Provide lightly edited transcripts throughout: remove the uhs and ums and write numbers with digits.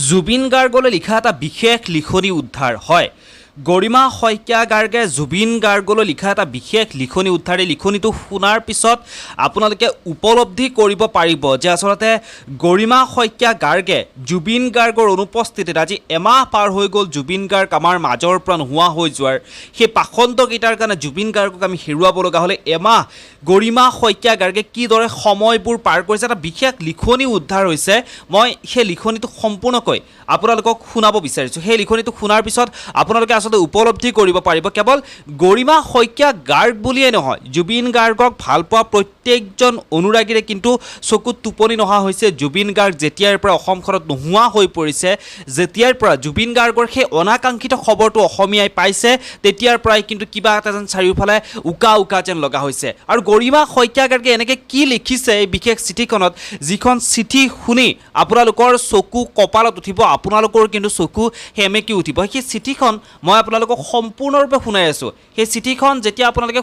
জুবিন গাৰ্গলৈ লিখা এটা বিশেষ লিখনি উদ্ধাৰ হয়। গৰিমা শইকীয়া গাৰ্গে জুবিন গাৰ্গলৈ লিখা এটা বিশেষ লিখনি উদ্ধাৰ। এই লিখনিটো শুনাৰ পিছত আপোনালোকে উপলব্ধি কৰিব পাৰিব যে আচলতে গৰিমা শইকীয়া গাৰ্গে জুবিন গাৰ্গৰ অনুপস্থিতিত আজি এমাহ পাৰ হৈ গ'ল জুবিন গাৰ্গ আমাৰ মাজৰ পৰা নোহোৱা হৈ যোৱাৰ। সেই পাখণ্ডকেইটাৰ কাৰণে জুবিন গাৰ্গক আমি হেৰুৱাব লগা হ'লে এমাহ গৰিমা শইকীয়া গাৰ্গে কিদৰে সময়বোৰ পাৰ কৰিছে এটা বিশেষ লিখনি উদ্ধাৰ হৈছে। মই সেই লিখনিটো সম্পূৰ্ণকৈ আপোনালোকক শুনাব বিচাৰিছোঁ। সেই লিখনিটো শুনাৰ পিছত আপোনালোকে আচলতে উপলব্ধি কৰিব পাৰিব কেৱল গৰিমা শইকীয়া গাৰ্গ বুলিয়েই নহয়, জুবিন গাৰ্গক ভাল পোৱা প্ৰত্যেকজন অনুৰাগীৰে কিন্তু চকুত টোপনি নহা হৈছে। জুবিন গাৰ্গ যেতিয়াৰ পৰা অসমখনত নোহোৱা হৈ পৰিছে, যেতিয়াৰ পৰা জুবিন গাৰ্গৰ সেই অনাকাংক্ষিত খবৰটো অসমীয়াই পাইছে, তেতিয়াৰ পৰাই কিন্তু কিবা এটা যেন চাৰিওফালে উকা উকা যেন লগা হৈছে। আৰু গৰিমা শইকীয়া গাৰ্গে এনেকৈ কি লিখিছে এই বিশেষ চিঠিখনত, যিখন চিঠি শুনি আপোনালোকৰ চকু কপালত উঠিব, আপোনালোকৰ কিন্তু চকু সেমেকি উঠিব। সেই চিঠিখন মই আপোনালোকক সম্পূৰ্ণৰূপে শুনাই আছোঁ। সেই চিঠিখন যেতিয়া আপোনালোকে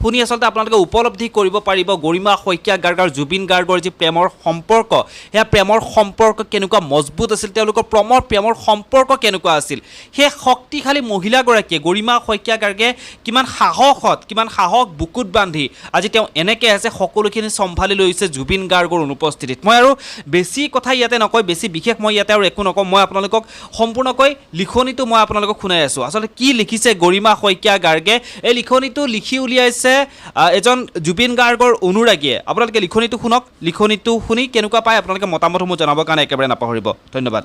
শুনি আচলতে আপোনালোকে উপলব্ধি কৰিব পাৰিব গৰিমা শইকীয়া গাৰ্গ আৰু জুবিন গাৰ্গৰ যি প্ৰেমৰ সম্পৰ্ক, সেয়া প্ৰেমৰ সম্পৰ্ক কেনেকুৱা মজবুত আছিল, তেওঁলোকৰ প্ৰেমৰ সম্পৰ্ক কেনেকুৱা আছিল। সেই শক্তিশালী মহিলাগৰাকীয়ে গৰিমা শইকীয়া গাৰ্গে কিমান সাহস বুকুত বান্ধি আজি তেওঁ এনেকৈ আছে, সকলোখিনি চম্ভালি লৈছে জুবিন গাৰ্গৰ অনুপস্থিতিত। মই আৰু বেছি কথা ইয়াতে নকয়, বেছি বিশেষ মই ইয়াতে আৰু একো নকওঁ। মই আপোনালোকক সম্পূৰ্ণকৈ লিখনিটো মই আপোনালোকক শুনাই আছোঁ। আচলতে কি লিখিছে গৰিমা শইকীয়া গাৰ্গে, এই লিখনিটো লিখি উলিয়াইছে এজন জুবিন গাৰ্গৰ অনুৰাগীয়ে। আপোনালোকে লিখনিটো শুনক, লিখনিটো শুনি কেনেকুৱা পায় আপোনালোকে মতামতসমূহ জনাবৰ কাৰণে একেবাৰে নাপাহৰিব। ধন্যবাদ।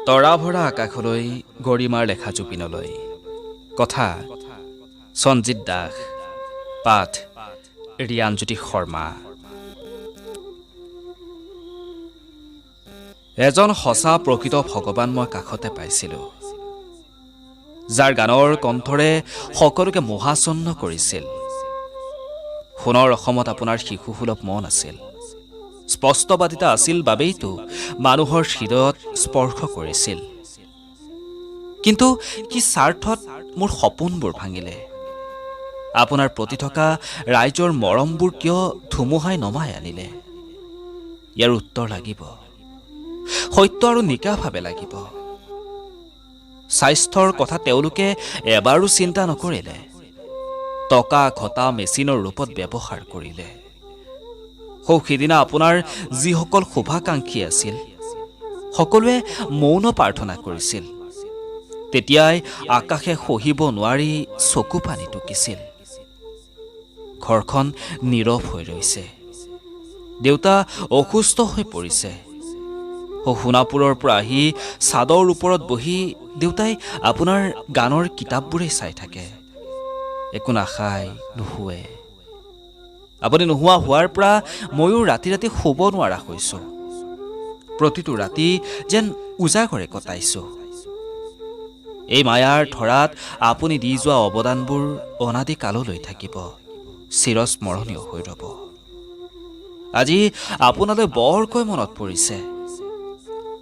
তৰা ভৰা আকাশলৈ গৰিমাৰ লেখা জুবিনলৈ। কথা সঞ্জিত দাস, পাঠ ৰিয়ানজ্যোতি শৰ্মা। এজন সঁচা প্ৰকৃত ভগৱান মই কাষতে পাইছিলোঁ, যাৰ গানৰ কণ্ঠৰে সকলোকে মোহাচন্ন কৰিছিল। সোণৰ অসমত আপোনাৰ শিশুসুলভ মন আছিল, স্পষ্টবাদিতা আছিল বাবেইতো মানুহৰ হৃদয়ত স্পৰ্শ কৰিছিল। কিন্তু কি স্বাৰ্থত মোৰ সপোনবোৰ ভাঙিলে? আপোনাৰ প্ৰতি থকা ৰাইজৰ মৰমবোৰ কিয় ধুমুহাই নমাই আনিলে? ইয়াৰ উত্তৰ লাগিব, সত্য আৰু নিকাভাৱে লাগিব। স্বাস্থ্যৰ কথা তেওঁলোকে এবাৰো চিন্তা নকৰিলে, টকা ঘটা মেচিনৰ ৰূপত ব্যৱহাৰ কৰিলে। সিদিনা আপোনাৰ যিসকল শুভাকাংক্ষী আছিল, সকলোৱে মৌন প্ৰাৰ্থনা কৰিছিল। তেতিয়াই আকাশে সহিব নোৱাৰি চকু পানী টুকিছিল। ঘৰখন নীৰৱ হৈ ৰৈছে, দেউতা অসুস্থ হৈ পৰিছে। সোণাপুৰৰ পৰা আহি চাদৰ ওপৰত বহি দেউতাই আপোনাৰ গানৰ কিতাপবোৰেই চাই থাকে, একো নাখায়, নুশুৱে। আপুনি নোহোৱা হোৱাৰ পৰা ময়ো ৰাতি ৰাতি শুব নোৱাৰা হৈছোঁ। প্ৰতিটো ৰাতি যেন উজাগৰে কটাইছোঁ। এই মায়াৰ ধৰাত আপুনি দি যোৱা অৱদানবোৰ অনাদি কাললৈ থাকিব, চিৰস্মৰণীয় হৈ ৰ'ব। আজি আপোনালৈ বৰকৈ মনত পৰিছে।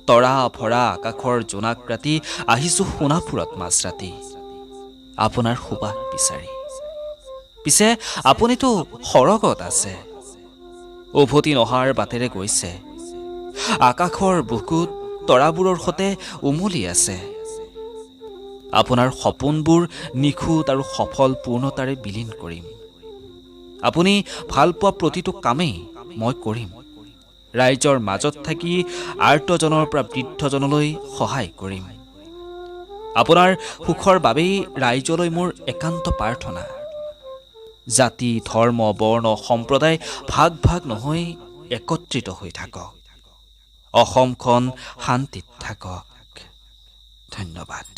তৰা ভৰা আকাশৰ জোনাক ৰাতি আহিছোঁ সোণাপুৰত মাঝৰাতি, আপোনাৰ সুবাস বিচাৰি। পিছে আপুনিতো সৰগত আছে, উভতি নহাৰ বাটেৰে গৈছে। আকাশৰ বুকুত তৰাবোৰৰ সতে উমলি আছে। আপোনাৰ সপোনবোৰ নিখুঁত আৰু সফল পূৰ্ণতাৰে বিলীন কৰিম। আপুনি ভাল পোৱা প্ৰতিটো কামেই মই কৰিম। ৰাইজৰ মাজত থাকি আৰ্তজনৰ পৰা বৃদ্ধজনলৈ সহায় কৰিম। আপোনাৰ সুখৰ বাবেই ৰাইজলৈ মোৰ একান্ত প্ৰাৰ্থনা। জাতি, ধৰ্ম, বৰ্ণ, সম্প্ৰদায় ভাগ ভাগ নহৈ একত্ৰিত হৈ থাকক। অসমখন শান্তিত থাকক। ধন্যবাদ।